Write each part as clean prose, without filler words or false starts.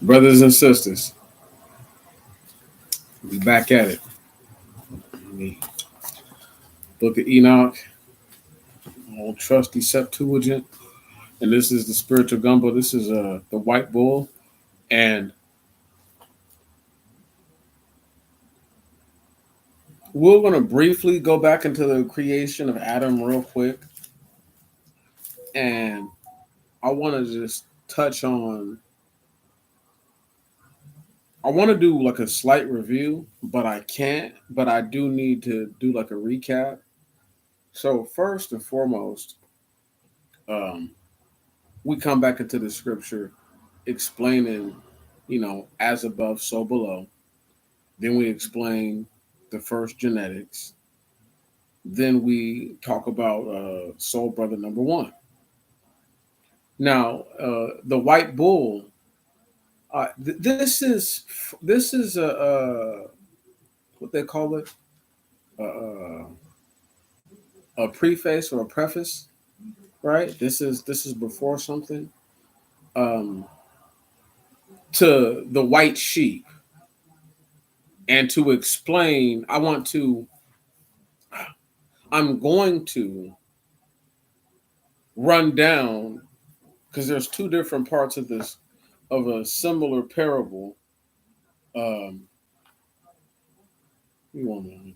Brothers and sisters, we back at it. The Book of Enoch, old trusty Septuagint, and this is the spiritual gumbo. This is the white bull, and we're gonna briefly go back into the creation of Adam real quick, and I want to just touch on. I want to do like a slight review, but I can't. But I do need to do like a recap. So first and foremost, um, we come back into the scripture explaining, as above, so below. Then we explain the first genetics. Then we talk about soul brother number one. Now, the white bull. This is what they call it, a preface or a preface, right? This is before something. Um, to the white sheep, and to explain, I'm going to run down, because there's two different parts of this, of a similar parable. Um, you want me?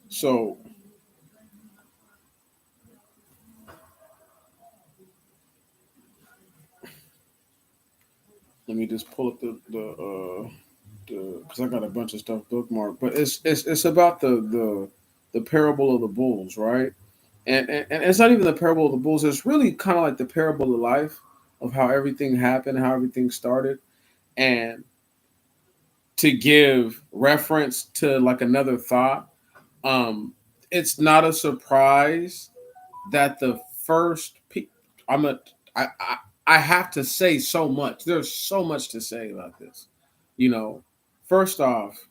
So let me just pull up the because I got a bunch of stuff bookmarked, but it's about the parable of the bulls, right? And it's not even the parable of the bulls. It's really kind of like the parable of life, of how everything happened, how everything started, and to give reference to like another thought. Um, it's not a surprise that the first. I'm a. I have to say so much. There's so much to say about this. You know, first off,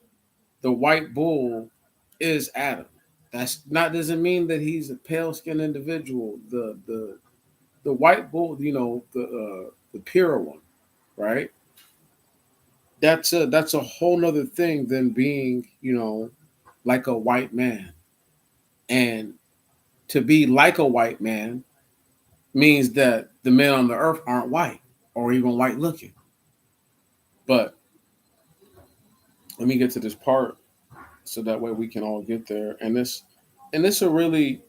the white bull is Adam. That's not doesn't mean that he's a pale skinned individual. The white bull, the pure one, right? That's a whole nother thing than being, like a white man. And to be like a white man means that the men on the earth aren't white or even white looking. But let me get to this part so that way we can all get there. And this is a really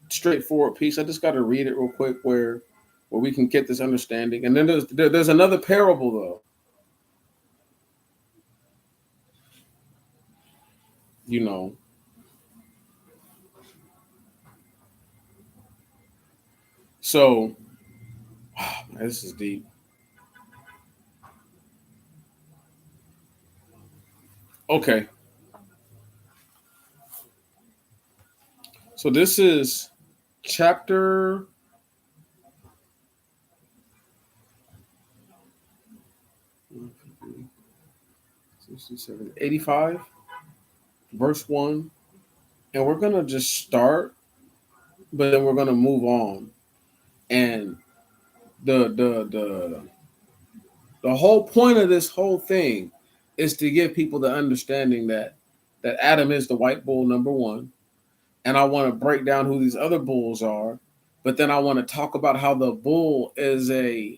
straightforward piece. I just got to read it real quick where we can get this understanding. And then there's another parable though. You know, so this is deep. Okay, so this is chapter 85, verse 1. And we're going to just start, but then we're going to move on. And the the whole point of this whole thing is to give people the understanding that Adam is the white bull number one, and I want to break down who these other bulls are, but then I want to talk about how the bull it's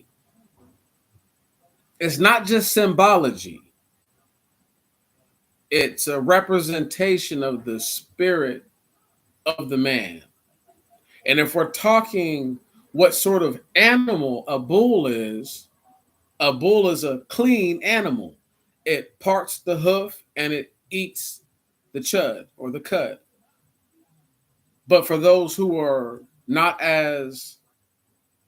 not just symbology. It's a representation of the spirit of the man. And if we're talking what sort of animal a bull is a clean animal. It parts the hoof and it eats the chud or the cud. But for those who are not as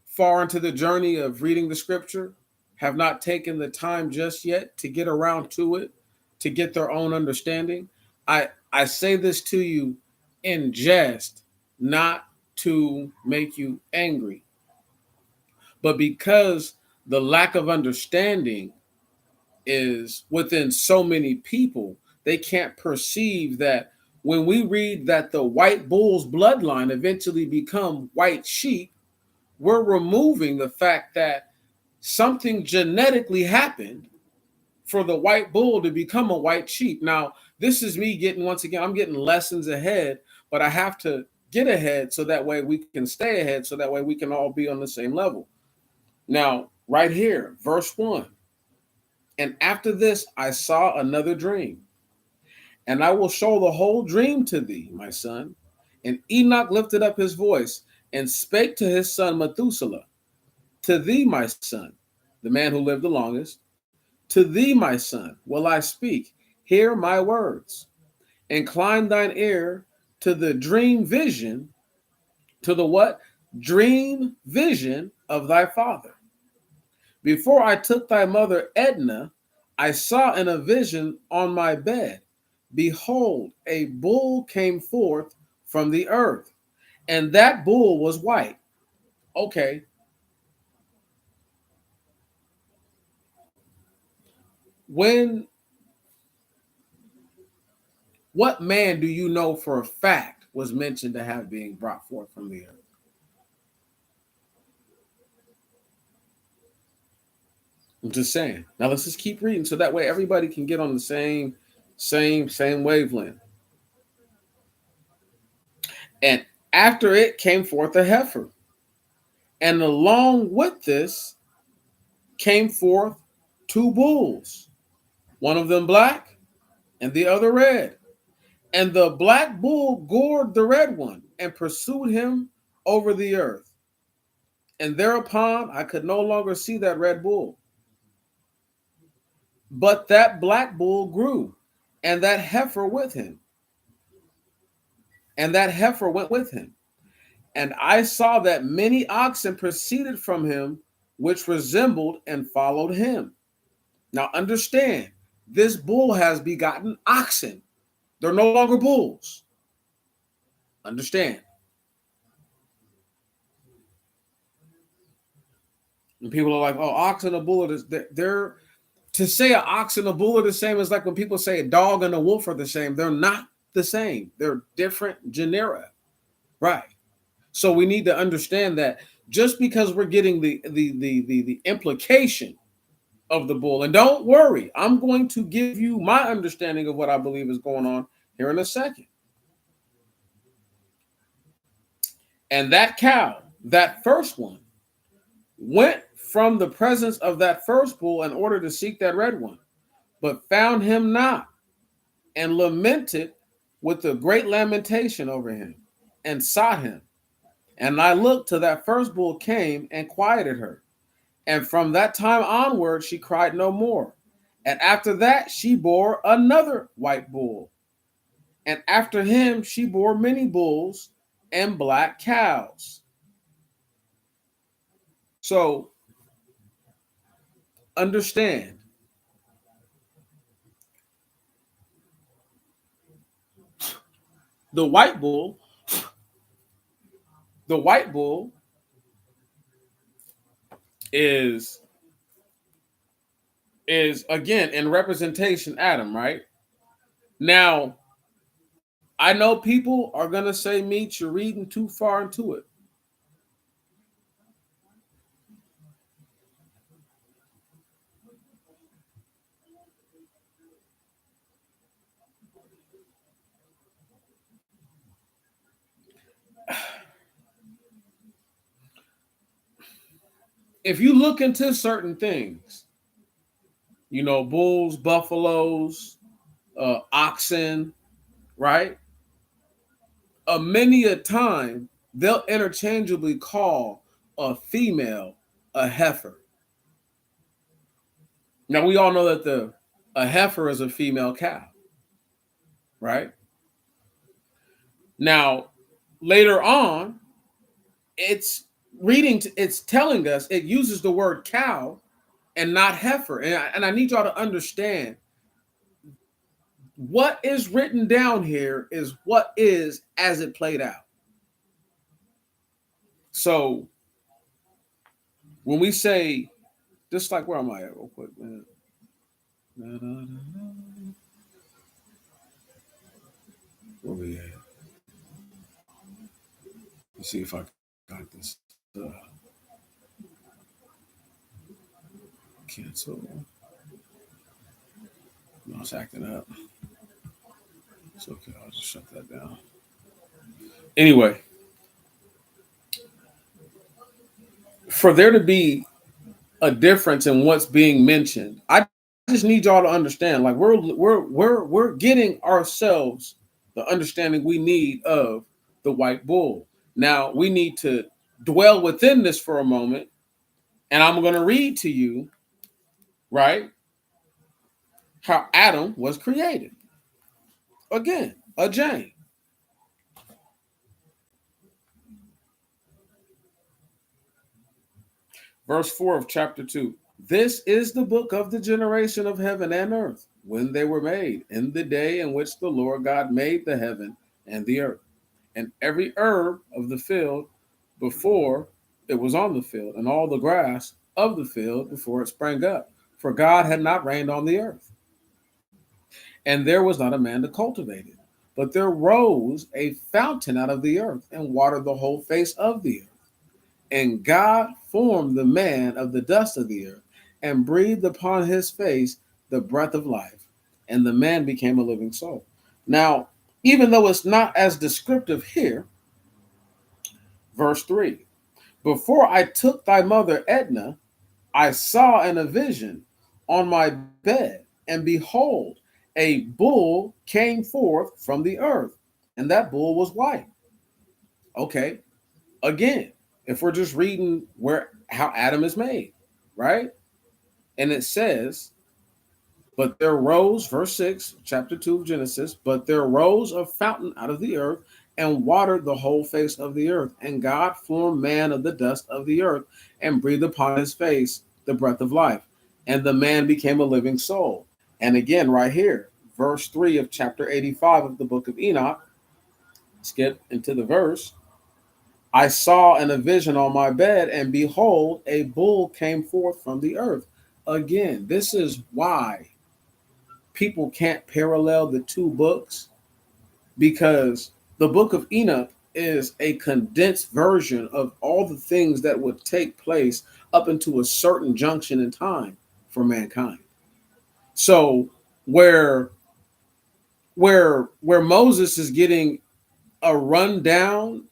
far into the journey of reading the scripture, have not taken the time just yet to get around to it, to get their own understanding, I say this to you in jest, not to make you angry, but because the lack of understanding is within so many people, they can't perceive that when we read that the white bull's bloodline eventually become white sheep, we're removing the fact that something genetically happened for the white bull to become a white sheep. Now, this is me getting, once again, I'm getting lessons ahead, but I have to get ahead so that way we can stay ahead, so that way we can all be on the same level. Now, right here, verse 1. And after this, I saw another dream, and I will show the whole dream to thee, my son. And Enoch lifted up his voice and spake to his son Methuselah, to thee, my son, the man who lived the longest, to thee, my son, will I speak. Hear my words. Incline thine ear to the dream vision, to the what? Dream vision of thy father. Before I took thy mother Edna, I saw in a vision on my bed, behold, a bull came forth from the earth, and that bull was white. Okay, when what man do you know for a fact was mentioned to have being brought forth from the earth? I'm just saying. Now let's just keep reading so that way everybody can get on the same wavelength. And after it came forth a heifer, and along with this came forth two bulls, one of them black and the other red. And the black bull gored the red one and pursued him over the earth. And thereupon I could no longer see that red bull. But that black bull grew, and that heifer with him. And that heifer went with him. And I saw that many oxen proceeded from him, which resembled and followed him. Now understand, this bull has begotten oxen. They're no longer bulls. Understand. And people are like, oh, ox and a bull are they're to say an ox and a bull are the same is like when people say a dog and a wolf are the same. They're not the same. They're different genera. Right. So we need to understand that just because we're getting the implication of the bull, and don't worry, I'm going to give you my understanding of what I believe is going on here in a second. And that cow, that first one, went from the presence of that first bull in order to seek that red one, but found him not, and lamented with a great lamentation over him, and sought him. And I looked till that first bull came and quieted her. And from that time onward, she cried no more. And after that, she bore another white bull. And after him, she bore many bulls and black cows. So understand, the white bull, the white bull is again in representation Adam, right? Now, I know people are gonna say, Meech, you're reading too far into it. If you look into certain things, you know, bulls, buffaloes, oxen, right? Many a time they'll interchangeably call a female a heifer. Now we all know that the a heifer is a female cow, right? Now later on, it's telling us it uses the word cow and not heifer, and I need y'all to understand what is written down here is what is as it played out. So when we say, just like, where am I at real quick, man? Where we at? Let's see if I got this. Cancel. No, it's acting up. It's okay. I'll just shut that down. Anyway, for there to be a difference in what's being mentioned, I just need y'all to understand. Like we're getting ourselves the understanding we need of the white bull. Now we need to dwell within this for a moment, and I'm going to read to you, right, how Adam was created. Again, a Jane. Verse 4 of chapter 2. This is the book of the generation of heaven and earth, when they were made, in the day in which the Lord God made the heaven and the earth, and every herb of the field before it was on the field, and all the grass of the field before it sprang up. For God had not rained on the earth, and there was not a man to cultivate it. But there rose a fountain out of the earth, and watered the whole face of the earth. And God formed the man of the dust of the earth, and breathed upon his face the breath of life, and the man became a living soul. Now, even though it's not as descriptive here, verse 3, before I took thy mother Edna, I saw in a vision on my bed, and behold, a bull came forth from the earth, and that bull was white. Okay, again, if we're just reading where how Adam is made, right? And it says, but there rose, verse 6, chapter 2 of Genesis, but there rose a fountain out of the earth and watered the whole face of the earth. And God formed man of the dust of the earth and breathed upon his face the breath of life. And the man became a living soul. And again, right here, verse 3 of chapter 85 of the book of Enoch, skip into the verse. I saw in a vision on my bed, and behold, a bull came forth from the earth. Again, this is why people can't parallel the two books, because the book of Enoch is a condensed version of all the things that would take place up into a certain junction in time for mankind. So where Moses is getting a rundown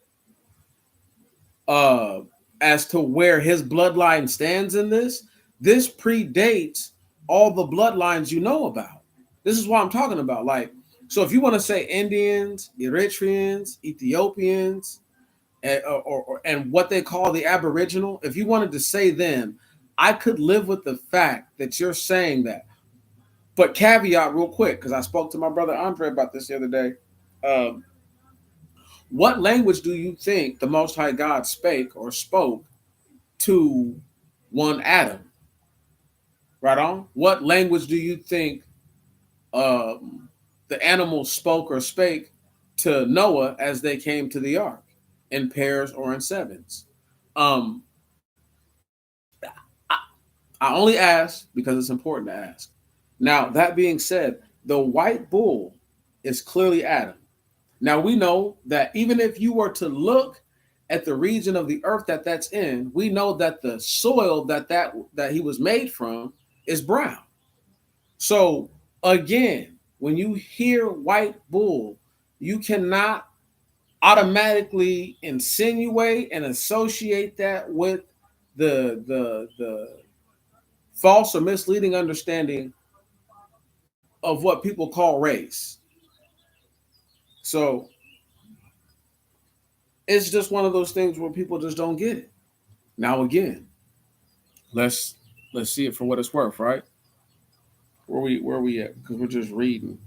uh as to where his bloodline stands in this predates all the bloodlines you know about. This is what I'm talking about. Like, so if you want to say Indians, Eritreans, Ethiopians, and what they call the Aboriginal, if you wanted to say them, I could live with the fact that you're saying that. But caveat, real quick, because I spoke to my brother Andre about this the other day. Um, what language do you think the Most High God spake or spoke to one Adam? Right on. What language do you think the animals spoke or spake to Noah as they came to the ark, in pairs or in sevens? Um, I, I only ask because it's important to ask. Now, that being said, the white bull is clearly Adam. Now, we know that even if you were to look at the region of the earth that that's in, we know that the soil that he was made from is brown. So again, when you hear white bull, you cannot automatically insinuate and associate that with the false or misleading understanding of what people call race. So it's just one of those things where people just don't get it. Now again, let's let's see it for what it's worth, right? Where we at? Because we're just reading.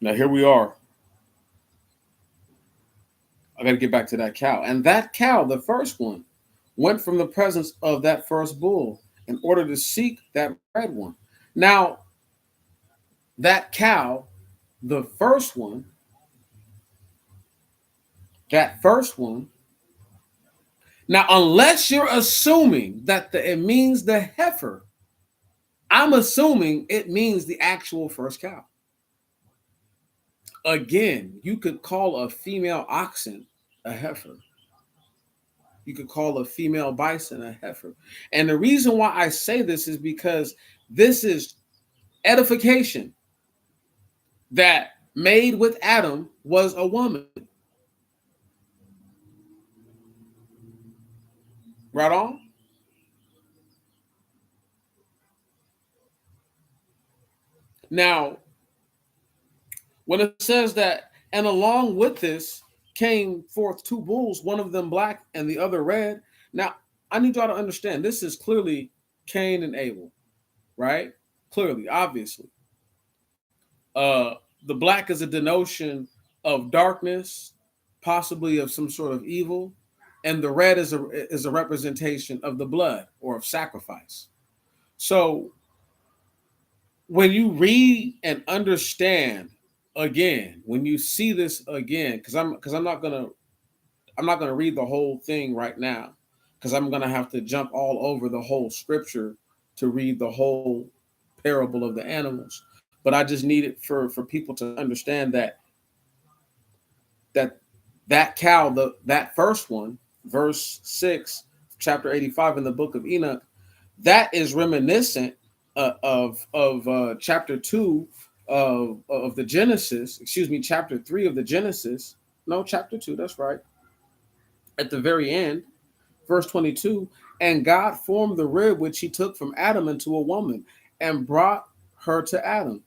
Now here we are. I got to get back to that cow. And that cow, the first one, went from the presence of that first bull in order to seek that red one. Now, that cow, the first one, that first one, now, unless you're assuming that it means the heifer, I'm assuming it means the actual first cow. Again, you could call a female oxen a heifer. You could call a female bison a heifer. And the reason why I say this is because this is edification that made with Adam was a woman. Right on? Now, when it says that, and along with this came forth two bulls, one of them black and the other red. Now, I need y'all to understand this is clearly Cain and Abel, right? Clearly, obviously. The black is a denotion of darkness, possibly of some sort of evil, and the red is a representation of the blood or of sacrifice. So when you read and understand again, when you see this again, I'm not gonna read the whole thing right now because I'm gonna have to jump all over the whole scripture to read the whole parable of the animals. But I just need it for people to understand that that cow, that first one, verse 6, chapter 85 in the book of Enoch, that is reminiscent of chapter 2 of the Genesis, excuse me, chapter 3 of the Genesis. No, chapter 2, that's right. At the very end, verse 22, and God formed the rib which he took from Adam into a woman and brought her to Adam.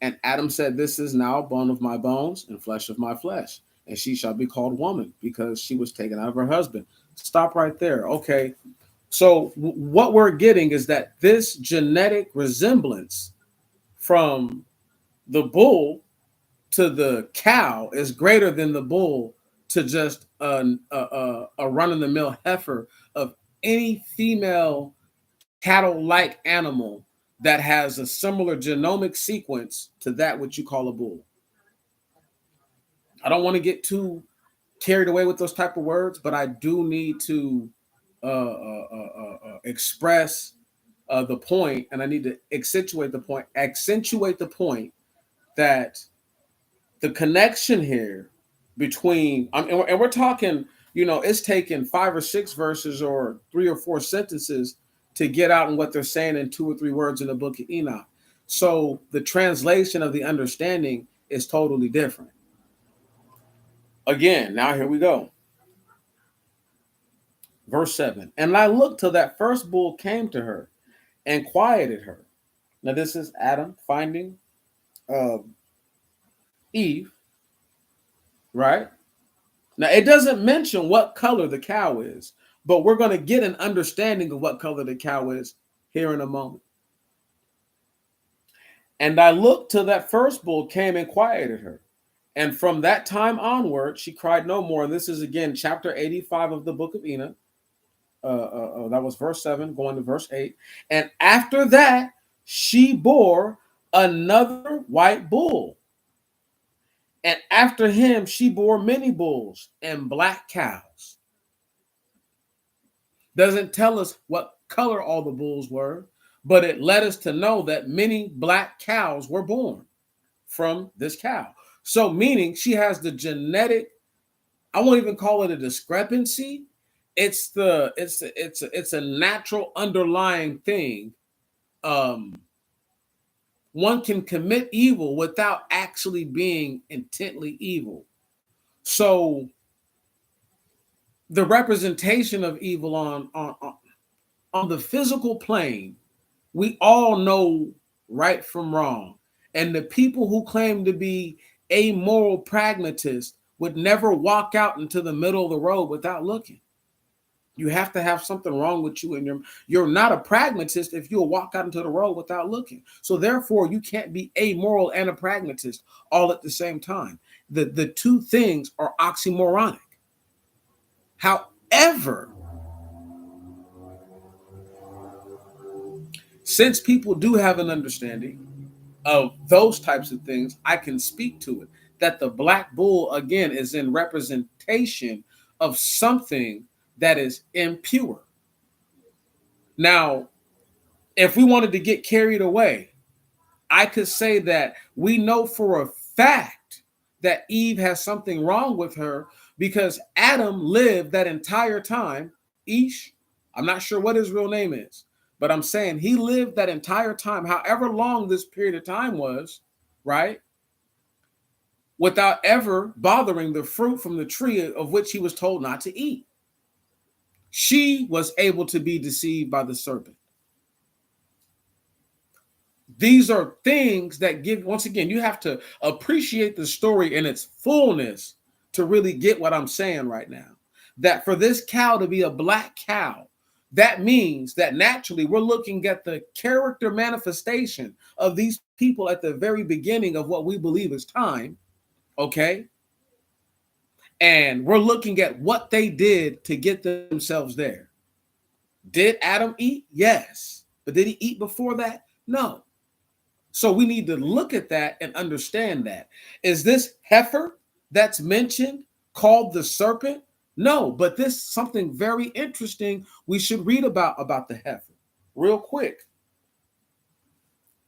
And Adam said, this is now bone of my bones and flesh of my flesh. And she shall be called woman because she was taken out of her husband. Stop right there. Okay. So what we're getting is that this genetic resemblance from the bull to the cow is greater than the bull to just a run-of-the-mill heifer of any female cattle-like animal that has a similar genomic sequence to that which you call a bull. I don't want to get too carried away with those type of words, but I do need to express the point, and I need to accentuate the point that the connection here between, and we're talking, it's taken 5 or 6 verses or 3 or 4 sentences to get out in what they're saying in 2 or 3 words in the book of Enoch. So the translation of the understanding is totally different. Again, now here we go. Verse 7. And I looked till that first bull came to her and quieted her. Now this is Adam finding Eve, right? Now it doesn't mention what color the cow is, but we're going to get an understanding of what color the cow is here in a moment. And I looked till that first bull came and quieted her. And from that time onward, she cried no more. And this is again chapter 85 of the book of Enoch. That was verse 7, going to verse 8. And after that, she bore another white bull. And after him, she bore many bulls and black cows. Doesn't tell us what color all the bulls were, but it led us to know that many black cows were born from this cow. So meaning she has the genetic, I won't even call it a discrepancy. It's a natural underlying thing. One can commit evil without actually being intently evil. So the representation of evil on the physical plane, we all know right from wrong. And the people who claim to be amoral pragmatists would never walk out into the middle of the road without looking. You have to have something wrong with you, and you're not a pragmatist if you'll walk out into the road without looking. So therefore, you can't be amoral and a pragmatist all at the same time. The two things are oxymoronic. However, since people do have an understanding of those types of things, I can speak to it. That the black bull, again, is in representation of something that is impure. Now, If we wanted to get carried away, I could say that we know for a fact that Eve has something wrong with her because Adam lived that entire time. Ish, I'm not sure what his real name is, but I'm saying he lived that entire time, however long this period of time was, right? Without ever bothering the fruit from the tree of which he was told not to eat. She was able to be deceived by the serpent. These are things that give, once again, you have to appreciate the story in its fullness to really get what I'm saying right now. That for this cow to be a black cow, that means that naturally we're looking at the character manifestation of these people at the very beginning of what we believe is time, okay? And we're looking at what they did to get themselves there. Did Adam eat? Yes. But did he eat before that? No. So we need to look at that and understand that. Is this heifer that's mentioned called the serpent? No, but this something very interesting we should read about the heifer real quick.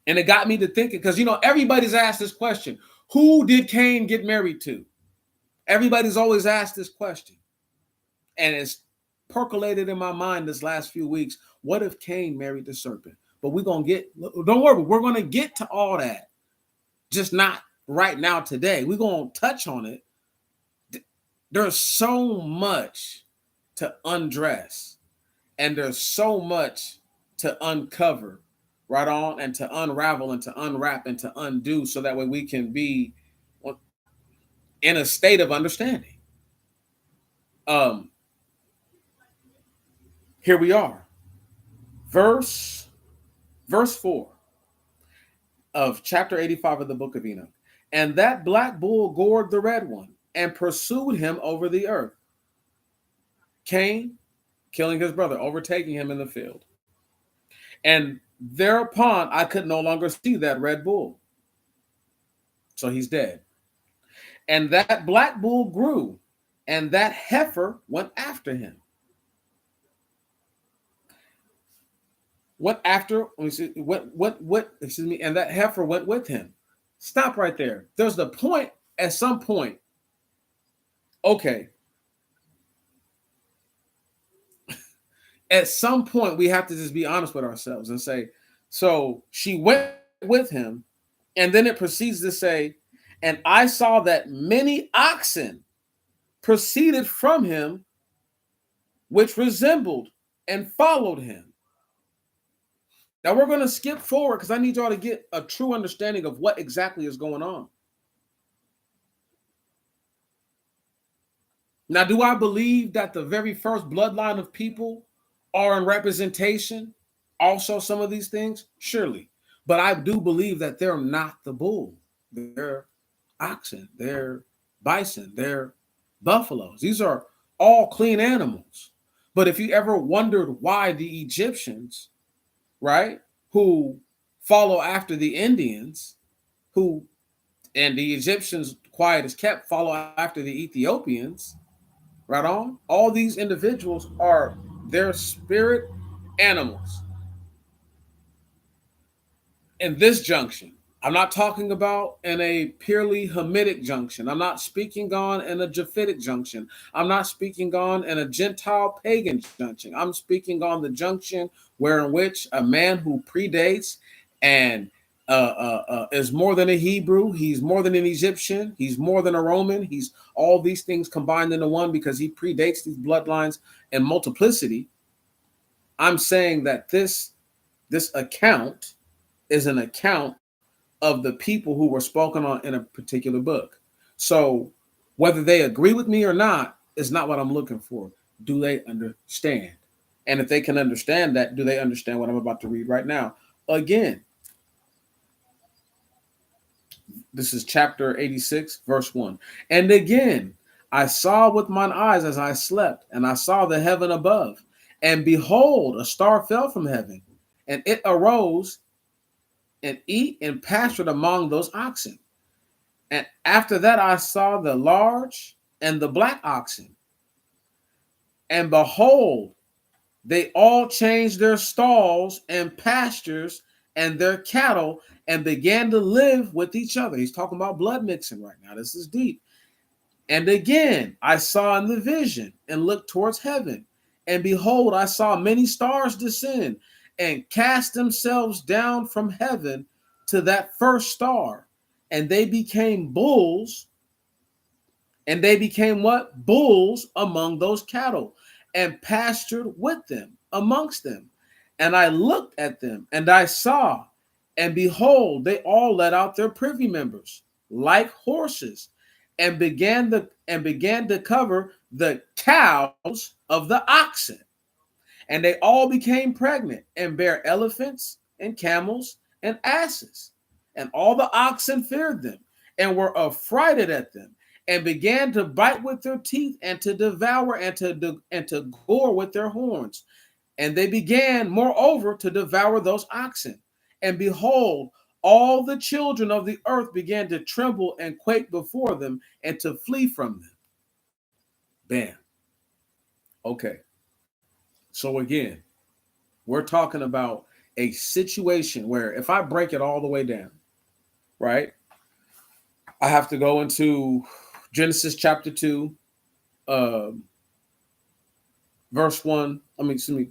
And it got me to thinking, because everybody's asked this question: who did Cain get married to? Everybody's always asked this question. And it's percolated in my mind this last few weeks. What if Cain married the serpent? But don't worry, we're going to get to all that. Just not right now today. We're going to touch on it. There's so much to undress, and there's so much to uncover, right on, and to unravel and to unwrap and to undo, so that way we can be in a state of understanding. Here we are. Verse 4 of chapter 85 of the book of Enoch. And that black bull gored the red one and pursued him over the earth. Cain killing his brother, overtaking him in the field. And thereupon I could no longer see that red bull. So he's dead. And that black bull grew, and that heifer went after him. And that heifer went with him. Stop right there. There's the point at some point. Okay. At some point, we have to just be honest with ourselves and say, so she went with him, and then it proceeds to say, and I saw that many oxen proceeded from him, which resembled and followed him. Now we're going to skip forward because I need y'all to get a true understanding of what exactly is going on. Now, do I believe that the very first bloodline of people are in representation? Also, some of these things? Surely. But I do believe that they're not the bull. They're oxen. They're bison. They're buffaloes. These are all clean animals. But if you ever wondered why the Egyptians, right, who follow after the Indians, and the Egyptians, quiet as kept, follow after the Ethiopians, right on, all these individuals are their spirit animals. In this junction, I'm not talking about in a purely Hamitic junction. I'm not speaking on in a Japhetic junction. I'm not speaking on in a Gentile pagan junction. I'm speaking on the junction in which a man who predates and is more than a Hebrew. He's more than an Egyptian. He's more than a Roman. He's all these things combined into one because he predates these bloodlines in multiplicity. I'm saying that this account is an account of the people who were spoken on in a particular book. So whether they agree with me or not is not what I'm looking for. Do they understand? And if they can understand that, do they understand what I'm about to read right now? Again, this is chapter 86, verse 1. And again, I saw with mine eyes as I slept, and I saw the heaven above. And behold, a star fell from heaven, and it arose and eat and pastured among those oxen. And after that, I saw the large and the black oxen. And behold, They all changed their stalls and pastures and their cattle and began to live with each other. He's talking about blood mixing right now. This is deep. And again, I saw in the vision and looked towards heaven. And behold, I saw many stars descend and cast themselves down from heaven to that first star. And they became bulls. And they became what? Bulls among those cattle and pastured with them amongst them. And I looked at them and I saw, and behold, they all let out their privy members like horses and began to cover the cows of the oxen. And they all became pregnant and bare elephants and camels and asses. And all the oxen feared them and were affrighted at them and began to bite with their teeth and to devour and to gore with their horns. And they began, moreover, to devour those oxen. And behold, all the children of the earth began to tremble and quake before them and to flee from them. Bam. Okay. So again, we're talking about a situation where if I break it all the way down, right, I have to go into Genesis chapter 2, uh, verse 1.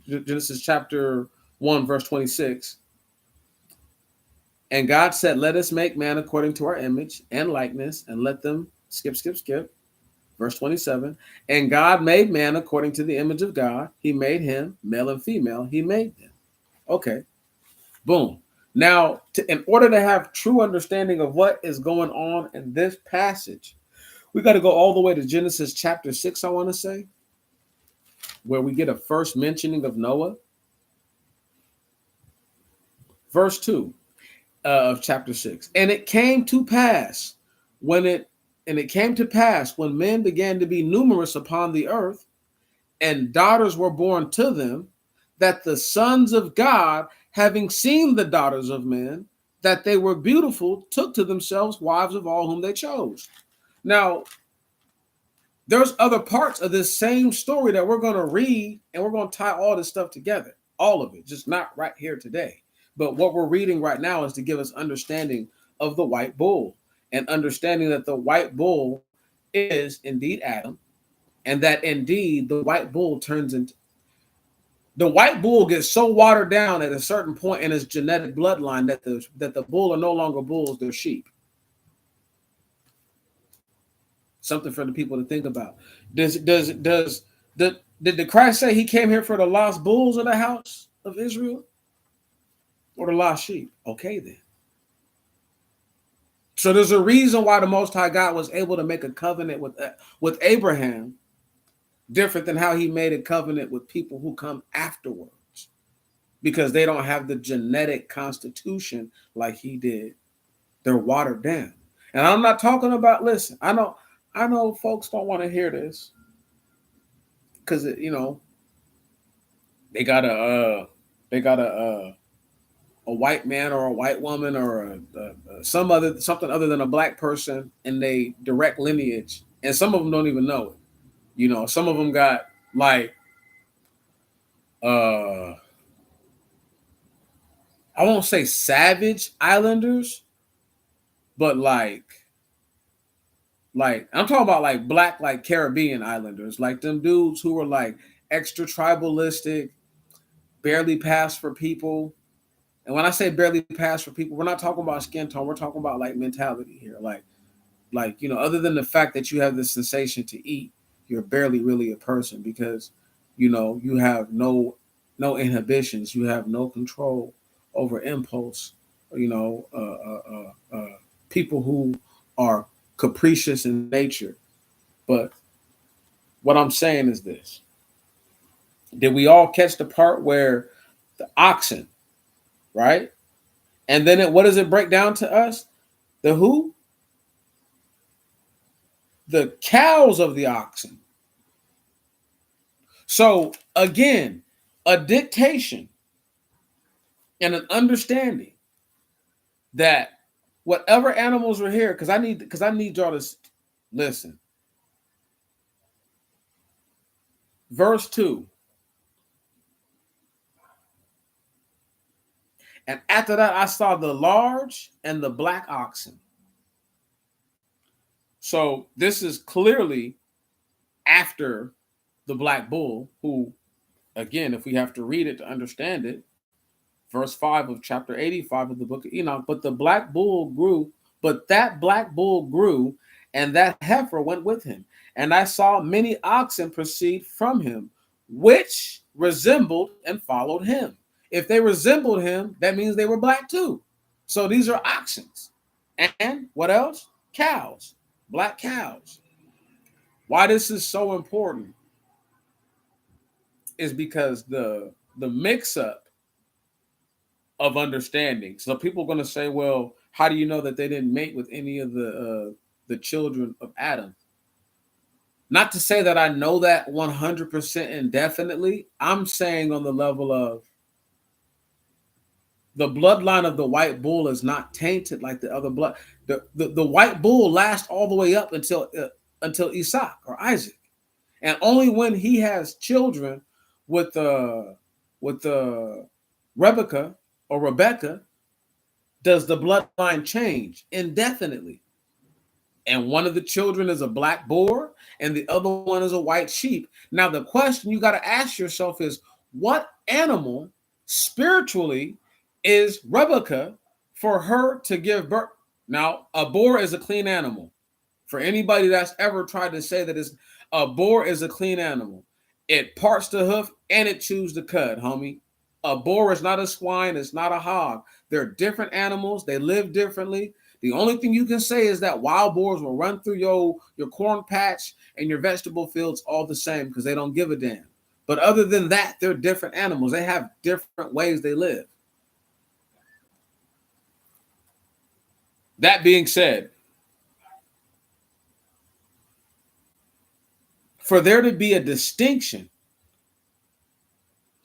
Genesis chapter 1, verse 26. And God said, let us make man according to our image and likeness, and let them skip. Verse 27. And God made man according to the image of God. He made him, male and female. He made them. Okay. Boom. Now, in order to have true understanding of what is going on in this passage, we got to go all the way to Genesis chapter 6, I want to say, where we get a first mentioning of Noah. Verse 2 of chapter 6. And it came to pass when men began to be numerous upon the earth, and daughters were born to them, that the sons of God, having seen the daughters of men, that they were beautiful, took to themselves wives of all whom they chose. Now, there's other parts of this same story that we're going to read, and we're going to tie all this stuff together, all of it, just not right here today. But what we're reading right now is to give us understanding of the white bull, and understanding that the white bull is indeed Adam, and that indeed the white bull gets so watered down at a certain point in his genetic bloodline that the bull are no longer bulls, they're sheep. Something for the people to think about. Did the Christ say he came here for the lost bulls of the house of Israel or the lost sheep? Okay, then. So there's a reason why the Most High God was able to make a covenant with Abraham, different than how he made a covenant with people who come afterwards, because they don't have the genetic constitution like he did. They're watered down. And I'm not talking about, listen, I know folks don't want to hear this because they got a white man or a white woman or something other than a black person in their direct lineage, and some of them don't even know it. Some of them got like I won't say savage islanders, but like I'm talking about like black, like Caribbean islanders, like them dudes who were like extra tribalistic, barely pass for people. And when I say barely pass for people, we're not talking about skin tone. We're talking about like mentality here. Other than the fact that you have the sensation to eat, you're barely really a person, because, you have no inhibitions. You have no control over impulse. People who are capricious in nature. But what I'm saying is this. Did we all catch the part where the oxen, right? And then what does it break down to us? The who? The cows of the oxen. So again, a dictation and an understanding that whatever animals were here, because I need y'all to listen. Verse 2. And after that, I saw the large and the black oxen. So this is clearly after the black bull, who, again, if we have to read it to understand it, verse 5 of chapter 85 of the book of Enoch. But the black bull grew, but that black bull grew, and that heifer went with him. And I saw many oxen proceed from him, which resembled and followed him. If they resembled him, that means they were black too. So these are oxen. And what else? Cows, black cows. Why this is so important is because the mix up of understanding. So people are going to say, well, how do you know that they didn't mate with any of the children of Adam? Not to say that I know that 100% indefinitely. I'm saying on the level of the bloodline of the white bull is not tainted like the other blood. The white bull lasts all the way up until Isaac or Isaac, and only when he has children with with Rebecca does the bloodline change indefinitely. And one of the children is a black boar, and the other one is a white sheep. Now, the question you got to ask yourself is, what animal spiritually is Rebecca for her to give birth? Now, a boar is a clean animal. For anybody that's ever tried to say that a boar is a clean animal, it parts the hoof and it chews the cud, homie. A boar is not a swine, it's not a hog. They're different animals, they live differently. The only thing you can say is that wild boars will run through your corn patch and your vegetable fields all the same because they don't give a damn. But other than that, they're different animals. They have different ways they live. That being said, for there to be a distinction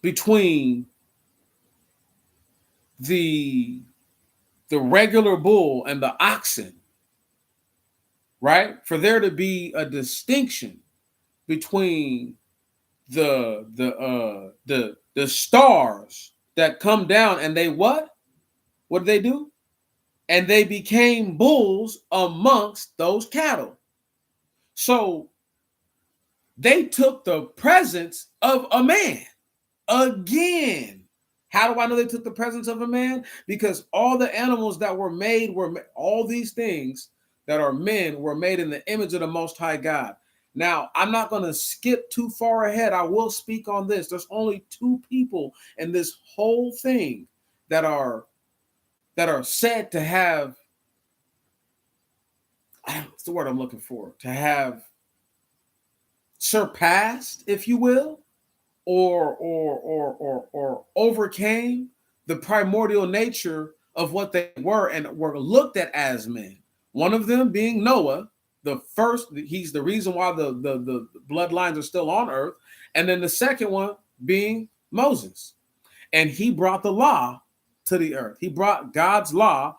between the regular bull and the oxen, right? For there to be a distinction between the stars that come down and they what? What did they do? And they became bulls amongst those cattle. So they took the presence of a man again. How do I know they took the presence of a man? Because all the animals that were made all these things that are men were made in the image of the Most High God. Now, I'm not going to skip too far ahead. I will speak on this. There's only two people in this whole thing that are said to have, what's the word I'm looking for? To have surpassed, if you will, or overcame the primordial nature of what they were and were looked at as men. One of them being Noah, the first, he's the reason why the bloodlines are still on earth. And then the second one being Moses. And he brought the law to the earth. He brought God's law,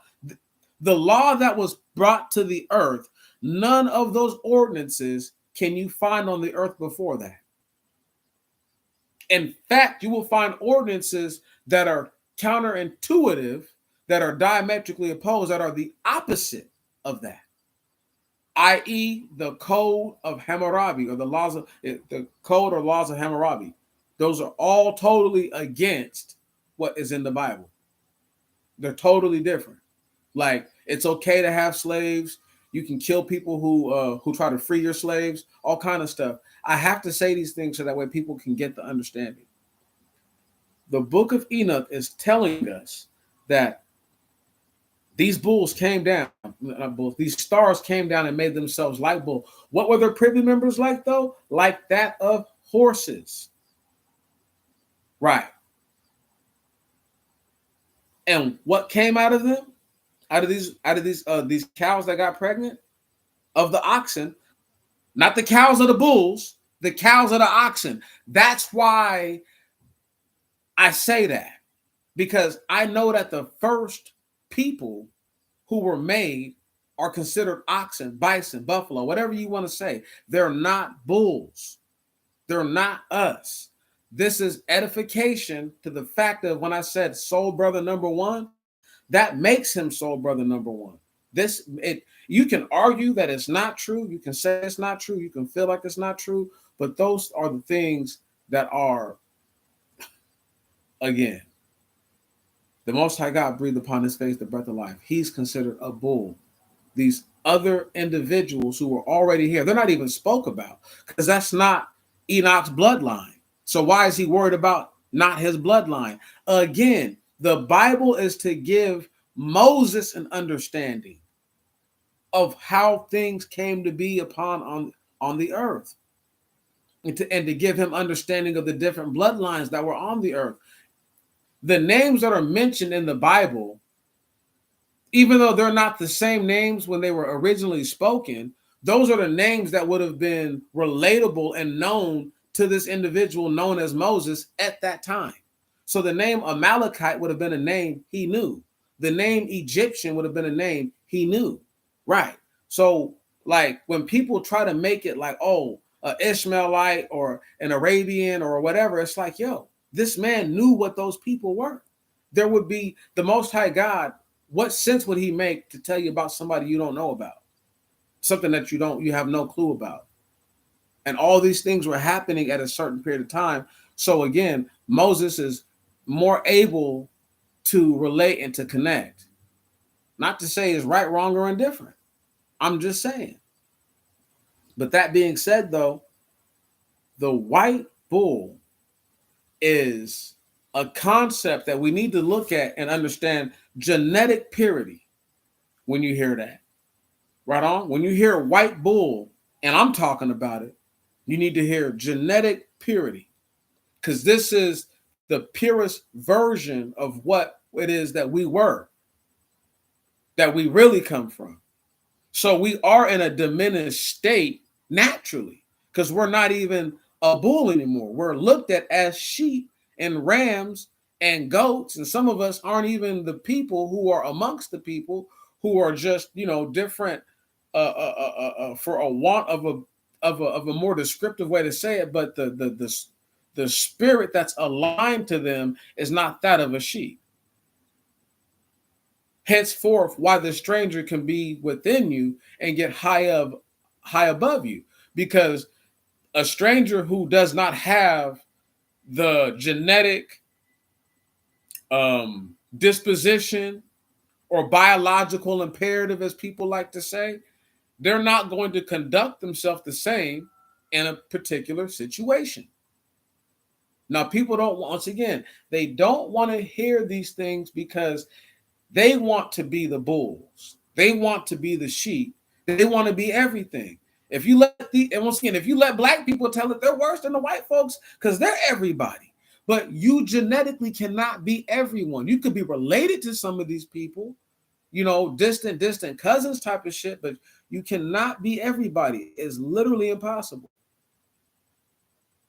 the law that was brought to the earth. None of those ordinances can you find on the earth before that. In fact, you will find ordinances that are counterintuitive, that are diametrically opposed, that are the opposite of that, i.e., the code of Hammurabi, or the code or laws of Hammurabi. Those are all totally against what is in the Bible. They're totally different. Like, it's okay to have slaves. You can kill people who try to free your slaves, all kind of stuff. I have to say these things so that way people can get the understanding. The book of Enoch is telling us that these bulls came down, not bulls, these stars came down and made themselves like bull. What were their privy members like, though? Like that of horses. Right. And what came out of them? Out of these cows that got pregnant? Of the oxen. Not the cows of the bulls, the cows of the oxen. That's why I say that. Because I know that the first people who were made are considered oxen, bison, buffalo, whatever you want to say. They're not bulls. They're not us. This is edification to the fact of when I said soul brother number one, that makes him soul brother number one. You can argue that it's not true. You can say it's not true. You can feel like it's not true. But those are the things that are, again, the Most High God breathed upon his face the breath of life. He's considered a bull. These other individuals who were already here, they're not even spoke about because that's not Enoch's bloodline. So why is he worried about not his bloodline? Again, the Bible is to give Moses an understanding of how things came to be on the earth, and to give him understanding of the different bloodlines that were on the earth. The names that are mentioned in the Bible, even though they're not the same names when they were originally spoken, those are the names that would have been relatable and known to this individual known as Moses at that time. So the name Amalekite would have been a name he knew. The name Egyptian would have been a name he knew. Right. So like when people try to make it like, oh, an Ishmaelite or an Arabian or whatever, it's like, yo, this man knew what those people were. There would be the Most High God. What sense would he make to tell you about somebody you don't know about? Something that you have no clue about. And all these things were happening at a certain period of time. So again, Moses is more able to relate and to connect. Not to say it's right, wrong, or indifferent. I'm just saying. But that being said, though, the white bull is a concept that we need to look at and understand genetic purity when you hear that. Right on? When you hear white bull, and I'm talking about it, you need to hear genetic purity, because this is the purest version of what it is that we were, that we really come from. So we are in a diminished state naturally, because we're not even a bull anymore. We're looked at as sheep and rams and goats, and some of us aren't even the people who are amongst the people who are just, different, for a want of a more descriptive way to say it, but the spirit that's aligned to them is not that of a sheep. Henceforth, why the stranger can be within you and get high above you, because a stranger who does not have the genetic disposition or biological imperative, as people like to say, they're not going to conduct themselves the same in a particular situation. Now, people don't, once again, they don't want to hear these things because they want to be the bulls. They want to be the sheep. They want to be everything. And once again, if you let black people tell it, they're worse than the white folks because they're everybody. But you genetically cannot be everyone. You could be related to some of these people, distant cousins type of shit, but you cannot be everybody. It's literally impossible.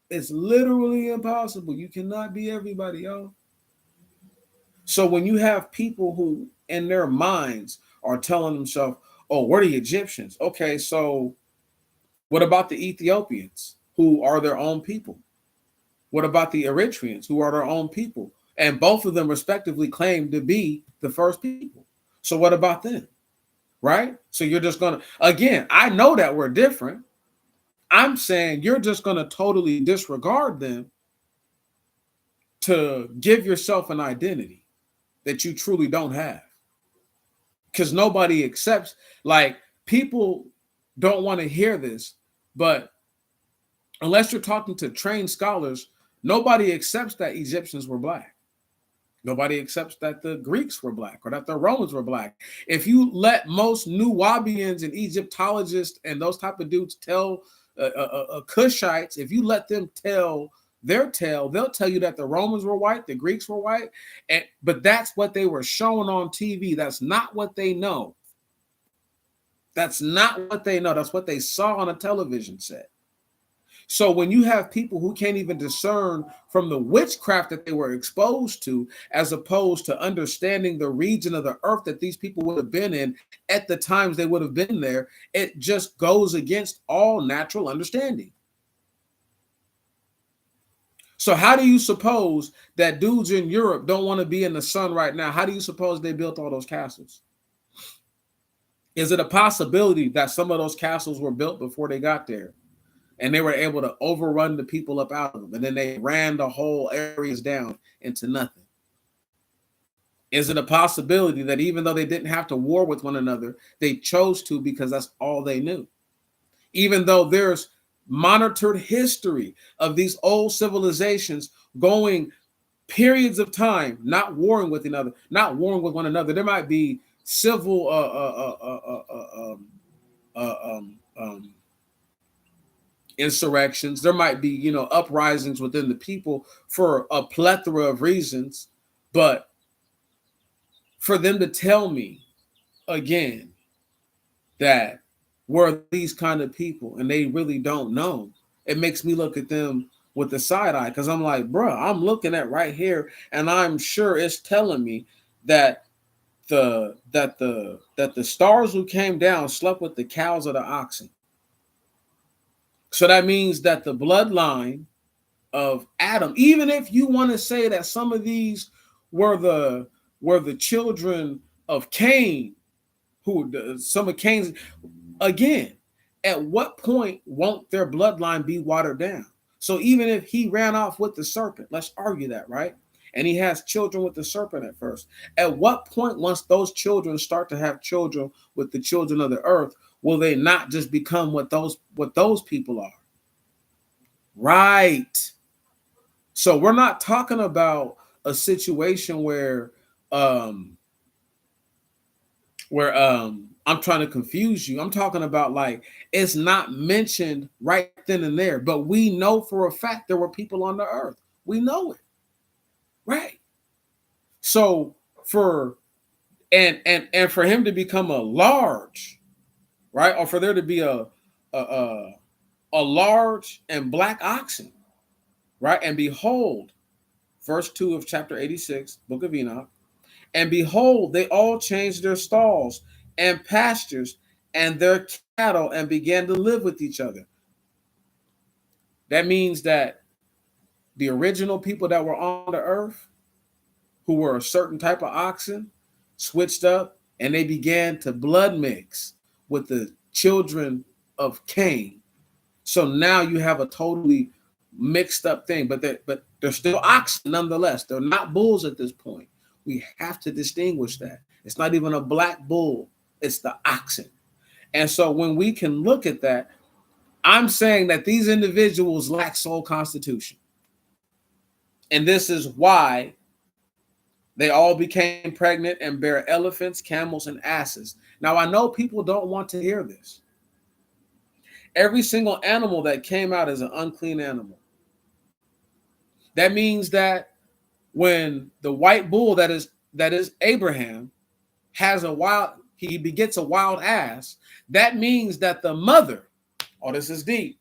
It's literally impossible. You cannot be everybody, y'all. So when you have people who in their minds are telling themselves, oh, we're the Egyptians. Okay, so what about the Ethiopians who are their own people? What about the Eritreans who are their own people? And both of them respectively claim to be the first people. So what about them? Right? So you're just going to, again, I know that we're different. I'm saying you're just going to totally disregard them to give yourself an identity that you truly don't have. Because nobody accepts, like, people don't want to hear this, but unless you're talking to trained scholars, nobody accepts that Egyptians were black. Nobody accepts that the Greeks were black or that the Romans were black. If you let most Nuwabians and Egyptologists and those type of dudes tell Cushites, if you let them tell their tale, they'll tell you that the Romans were white, the Greeks were white, but that's what they were showing on TV. That's not what they know. That's not what they know. That's what they saw on a television set. So when you have people who can't even discern from the witchcraft that they were exposed to, as opposed to understanding the region of the earth that these people would have been in at the times they would have been there, it just goes against all natural understanding. So how do you suppose that dudes in Europe don't want to be in the sun right now? How do you suppose they built all those castles? Is it a possibility that some of those castles were built before they got there and they were able to overrun the people up out of them, and then they ran the whole areas down into nothing? Is it a possibility that even though they didn't have to war with one another, they chose to because that's all they knew? Even though there's monitored history of these old civilizations going periods of time, not warring with another, not warring with one another. There might be civil insurrections. There might be, uprisings within the people for a plethora of reasons. But for them to tell me again that we're these kind of people and they really don't know, it makes me look at them with the side eye, because I'm like, bro, I'm looking at right here, and I'm sure it's telling me that the stars who came down slept with the cows or the oxen. So that means that the bloodline of Adam, even if you want to say that some of these were the children of Cain, some of Cain's, again, at what point won't their bloodline be watered down? So even if he ran off with the serpent, let's argue that, right? And he has children with the serpent at first. At what point, once those children start to have children with the children of the earth, will they not just become what those people are? Right. So we're not talking about a situation where I'm trying to confuse you. I'm talking about, like, it's not mentioned right then and there, but we know for a fact there were people on the earth. We know it. Right. So for for him to become a large, right, or for there to be a large and black oxen, right? And behold, verse 2 of chapter 86, book of Enoch, and behold, they all changed their stalls and pastures and their cattle and began to live with each other. That means that the original people that were on the earth, who were a certain type of oxen, switched up and they began to blood mix with the children of Cain. So now you have a totally mixed up thing, but they're still oxen nonetheless. They're not bulls at this point. We have to distinguish that. It's not even a black bull, it's the oxen. And so when we can look at that, I'm saying that these individuals lack soul constitution. And this is why they all became pregnant and bare elephants, camels, and asses. Now, I know people don't want to hear this. Every single animal that came out is an unclean animal. That means that when the white bull that is Abraham he begets a wild ass, that means that the mother, oh, this is deep,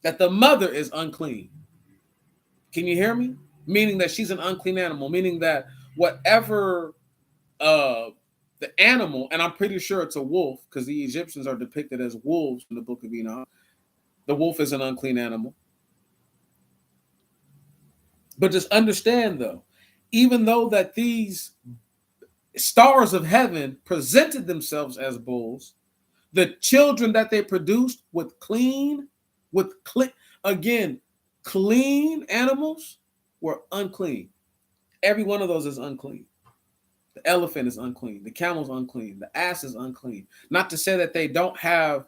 that the mother is unclean. Can you hear me? Meaning that she's an unclean animal, meaning that whatever the animal, and I'm pretty sure it's a wolf because the Egyptians are depicted as wolves in the book of Enoch. The wolf is an unclean animal. But just understand, though, even though that these stars of heaven presented themselves as bulls, the children that they produced clean animals were unclean. Every one of those is unclean. The elephant is unclean. The camel's unclean. The ass is unclean. Not to say that they don't have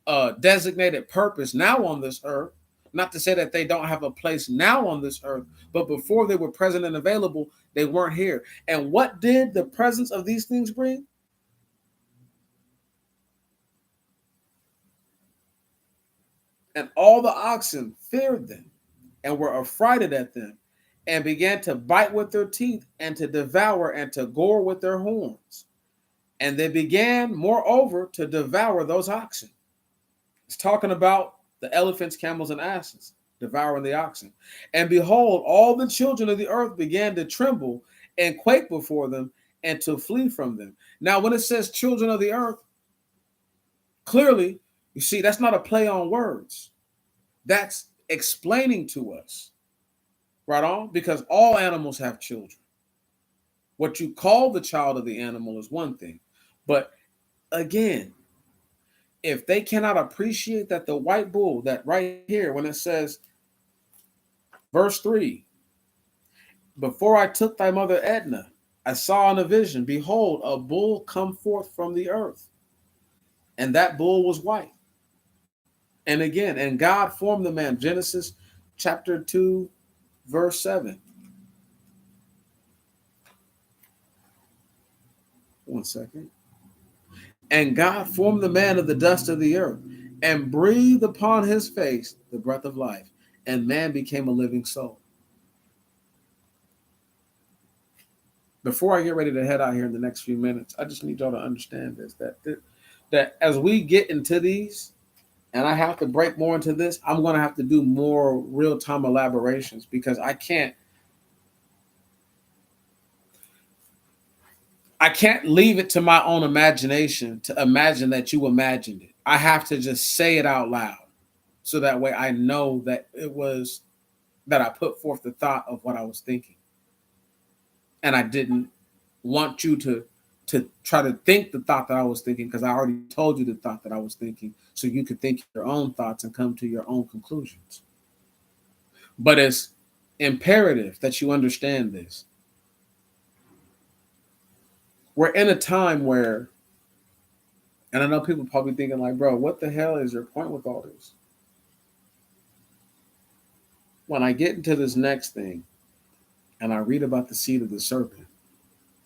a designated purpose now on this earth. Not to say that they don't have a place now on this earth. But before they were present and available, they weren't here. And what did the presence of these things bring? And all the oxen feared them and were affrighted at them, and began to bite with their teeth, and to devour, and to gore with their horns. And they began, moreover, to devour those oxen. It's talking about the elephants, camels, and asses, devouring the oxen. And behold, all the children of the earth began to tremble and quake before them, and to flee from them. Now, when it says children of the earth, clearly, you see, that's not a play on words. That's explaining to us Right on? Because all animals have children. What you call the child of the animal is one thing. But again, if they cannot appreciate that the white bull, that right here, when it says, verse 3, before I took thy mother Edna, I saw in a vision, behold, a bull come forth from the earth. And that bull was white. And again, and God formed the man. Genesis chapter 2, verse 7. One second. And God formed the man of the dust of the earth and breathed upon his face the breath of life. And man became a living soul. Before I get ready to head out here in the next few minutes, I just need y'all to understand this, that as we get into these, and I have to break more into this, I'm going to have to do more real-time elaborations because I can't leave it to my own imagination to imagine that you imagined it. I have to just say it out loud so that way I know that it was that I put forth the thought of what I was thinking. And I didn't want you to try to think the thought that I was thinking because I already told you the thought that I was thinking so you could think your own thoughts and come to your own conclusions. But it's imperative that you understand this. We're in a time where, and I know people probably thinking like, bro, what the hell is your point with all this? When I get into this next thing and I read about the seed of the serpent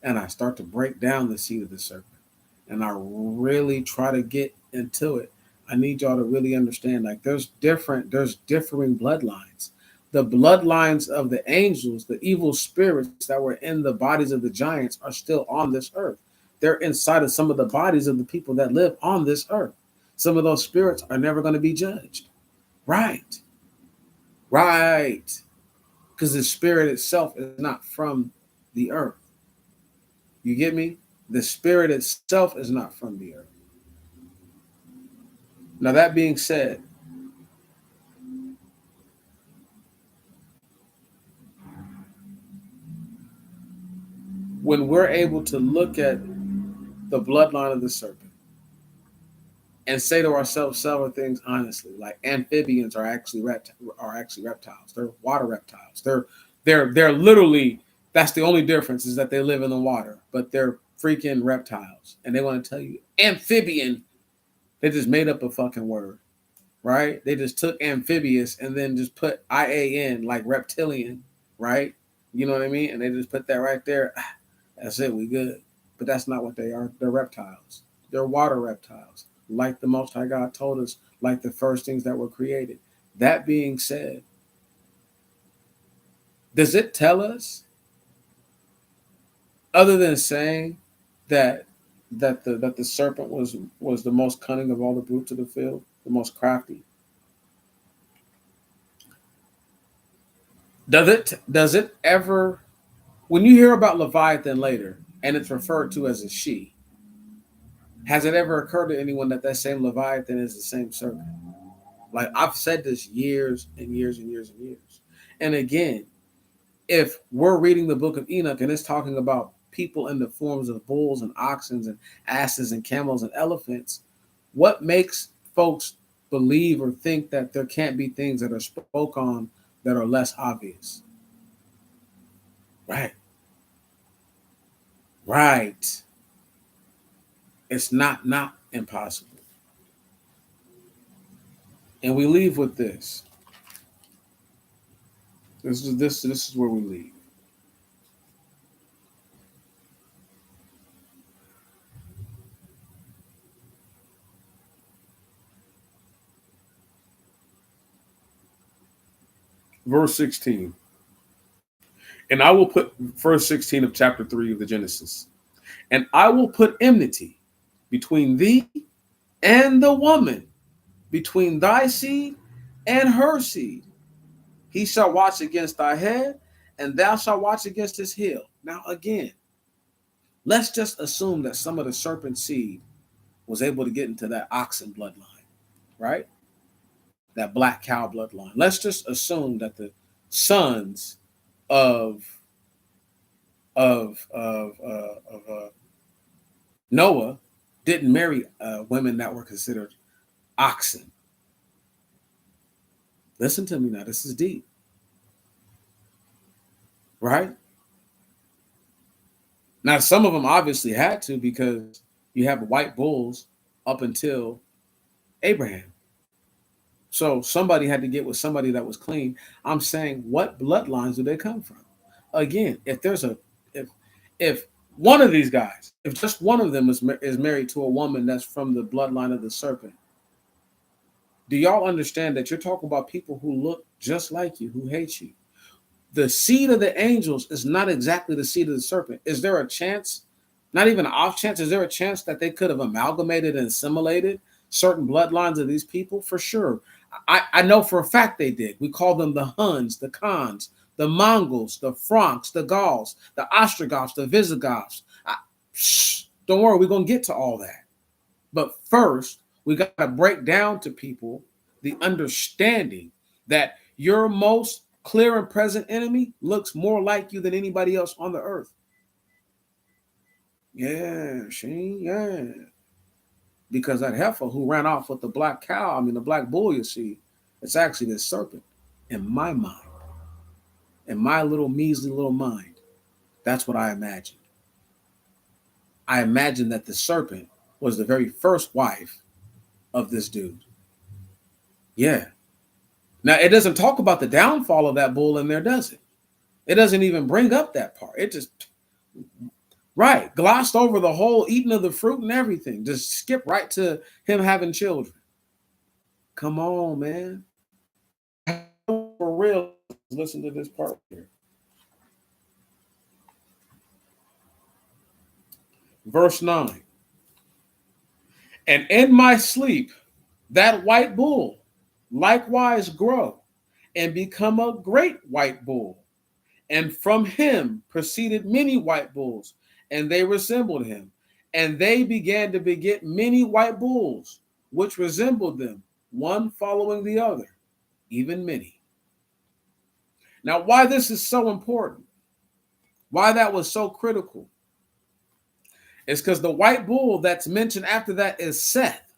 and I start to break down the seed of the serpent and I really try to get into it, I need y'all to really understand like there's differing bloodlines. The bloodlines of the angels, the evil spirits that were in the bodies of the giants are still on this earth. They're inside of some of the bodies of the people that live on this earth. Some of those spirits are never going to be judged. Right. Right. Because the spirit itself is not from the earth. You get me? The spirit itself is not from the earth. Now, that being said, when we're able to look at the bloodline of the serpent and say to ourselves several things honestly, like amphibians are actually reptiles. They're water reptiles. They're literally, that's the only difference is that they live in the water, but they're freaking reptiles. And they want to tell you amphibian. They just made up a fucking word, right? They just took amphibious and then just put IAN like reptilian, right? You know what I mean? And they just put that right there. That's it, we good. But that's not what they are. They're reptiles. They're water reptiles, like the Most High God told us, like the first things that were created. That being said, does it tell us, other than saying that the serpent was the most cunning of all the brutes of the field, the most crafty? Does it ever, when you hear about Leviathan later and it's referred to as a she, has it ever occurred to anyone that that same Leviathan is the same serpent? Like I've said this years and years and years and years. And again, if we're reading the book of Enoch and it's talking about people in the forms of bulls and oxen and asses and camels and elephants, what makes folks believe or think that there can't be things that are spoke on that are less obvious? Right. Right. It's not impossible. And we leave with this. This is where we leave. Verse 16. And I will put verse 16 of chapter 3 of the Genesis. And I will put enmity between thee and the woman, between thy seed and her seed. He shall watch against thy head, and thou shalt watch against his heel. Now, again, let's just assume that some of the serpent seed was able to get into that oxen bloodline, right? That black cow bloodline. Let's just assume that the sons of of Noah didn't marry women that were considered oxen. Listen to me now. This is deep, right? Now, some of them obviously had to because you have white bulls up until Abraham. So somebody had to get with somebody that was clean. I'm saying, what bloodlines do they come from? Again, if if one of these guys, if just one of them is married to a woman that's from the bloodline of the serpent, do y'all understand that you're talking about people who look just like you, who hate you? The seed of the angels is not exactly the seed of the serpent. Is there a chance, not even an off chance, is there a chance that they could have amalgamated and assimilated certain bloodlines of these people? For sure. I know for a fact they did. We call them the Huns, the Khans, the Mongols, the Franks, the Gauls, the Ostrogoths, the Visigoths. Don't worry, we're going to get to all that. But first, we got to break down to people the understanding that your most clear and present enemy looks more like you than anybody else on the earth. Yeah, yeah. Because that heifer who ran off with the black cow, the black bull, you see, it's actually this serpent. In my mind, in my little measly little mind, that's what I imagined. I imagined that the serpent was the very first wife of this dude. Yeah. Now, it doesn't talk about the downfall of that bull in there, does it? It doesn't even bring up that part. It just, right, glossed over the whole eating of the fruit and everything. Just skip right to him having children. Come on, man. For real, listen to this part here. Verse 9. And in my sleep, that white bull likewise grow and become a great white bull. And from him proceeded many white bulls, and they resembled him. And they began to beget many white bulls, which resembled them, one following the other, even many. Now, why this is so important, why that was so critical, is because the white bull that's mentioned after that is Seth.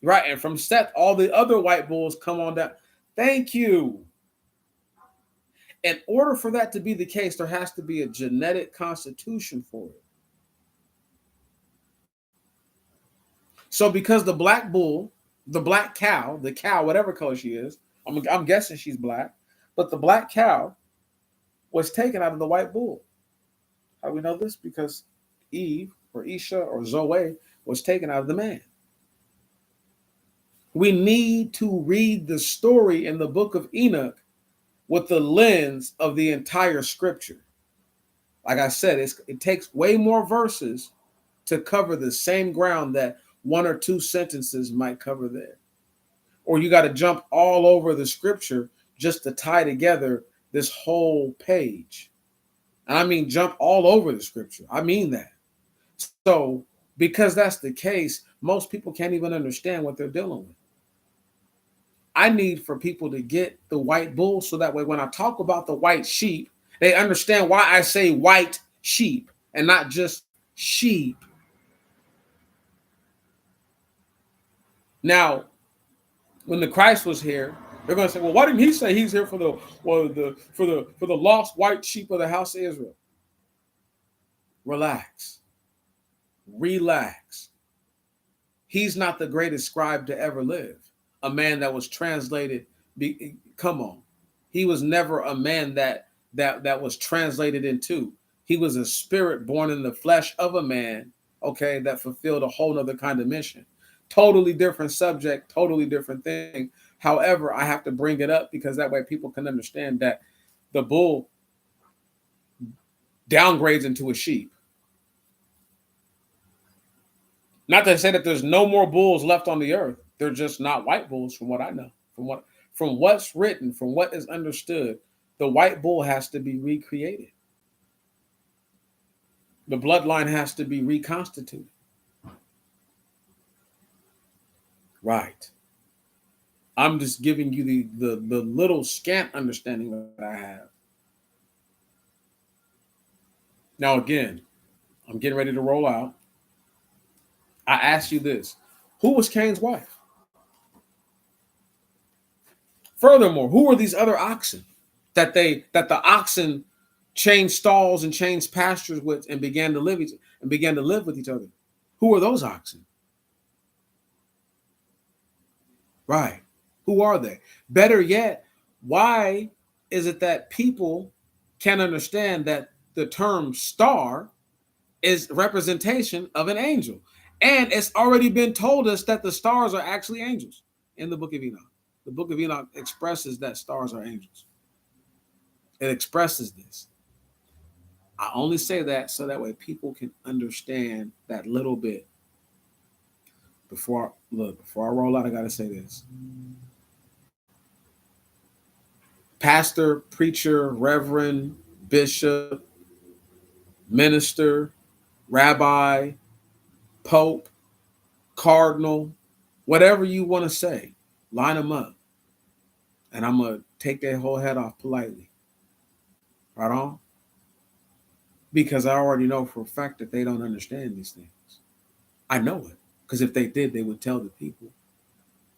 Right, and from Seth, all the other white bulls come on down. Thank you. In order for that to be the case, there has to be a genetic constitution for it. So because the black bull, the black cow, the cow, whatever color she is, I'm guessing she's black, but the black cow was taken out of the white bull. How do we know this? Because Eve or Isha or Zoe was taken out of the man. We need to read the story in the book of Enoch with the lens of the entire scripture. Like I said, it takes way more verses to cover the same ground that one or two sentences might cover there. Or you got to jump all over the scripture just to tie together this whole page. And I mean, jump all over the scripture. I mean that. So, because that's the case, most people can't even understand what they're dealing with. I need for people to get the white bull so that way when I talk about the white sheep, they understand why I say white sheep and not just sheep. Now, when the Christ was here, they're going to say, "Well, why didn't he say he's here for the lost white sheep of the house of Israel?" Relax. Relax. He's not the greatest scribe to ever live. A man that was translated. Come on. He was never a man that was translated into. He was a spirit born in the flesh of a man, okay, that fulfilled a whole other kind of mission. Totally different subject, totally different thing. However, I have to bring it up because that way people can understand that the bull downgrades into a sheep. Not to say that there's no more bulls left on the earth. They're just not white bulls from what I know. From what's written, from what is understood, the white bull has to be recreated. The bloodline has to be reconstituted. Right. I'm just giving you the little scant understanding that I have. Now, again, I'm getting ready to roll out. I ask you this: who was Cain's wife? Furthermore, who were these other oxen that the oxen changed stalls and changed pastures with and began to live with each other? Who were those oxen? Right. Who are they? Better yet, why is it that people can understand that the term star is representation of an angel? And it's already been told us that the stars are actually angels in the book of Enoch. The book of Enoch expresses that stars are angels. It expresses this. I only say that so that way people can understand that little bit. Before I roll out, I gotta say this. Pastor, preacher, reverend, bishop, minister, rabbi, pope, cardinal, whatever you want to say, line them up. And I'm going to take their whole head off politely. Right on? Because I already know for a fact that they don't understand these things. I know it. Because if they did, they would tell the people.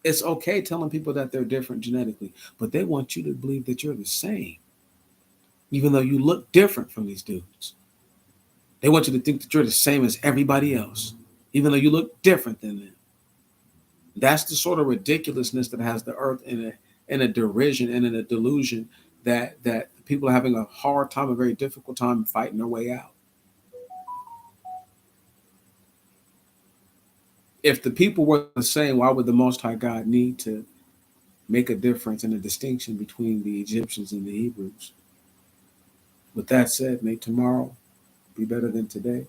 It's okay telling people that they're different genetically, but they want you to believe that you're the same, even though you look different from these dudes. They want you to think that you're the same as everybody else, even though you look different than them. That's the sort of ridiculousness that has the earth in a derision and in a delusion that people are having a hard time, a very difficult time fighting their way out. If the people were the same, why would the Most High God need to make a difference and a distinction between the Egyptians and the Hebrews? With that said, may tomorrow be better than today,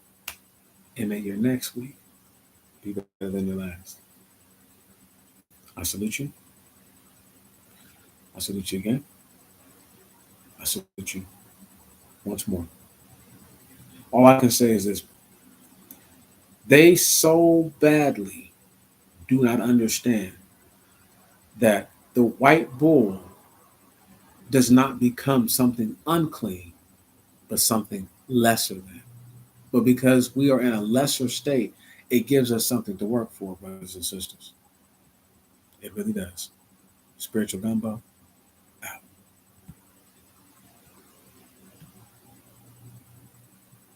and may your next week be better than your last. I salute you. I salute you again. I salute you once more. All I can say is this: they so badly do not understand that the white bull does not become something unclean, but something lesser than. But because we are in a lesser state, it gives us something to work for, brothers and sisters. It really does. Spiritual gumbo.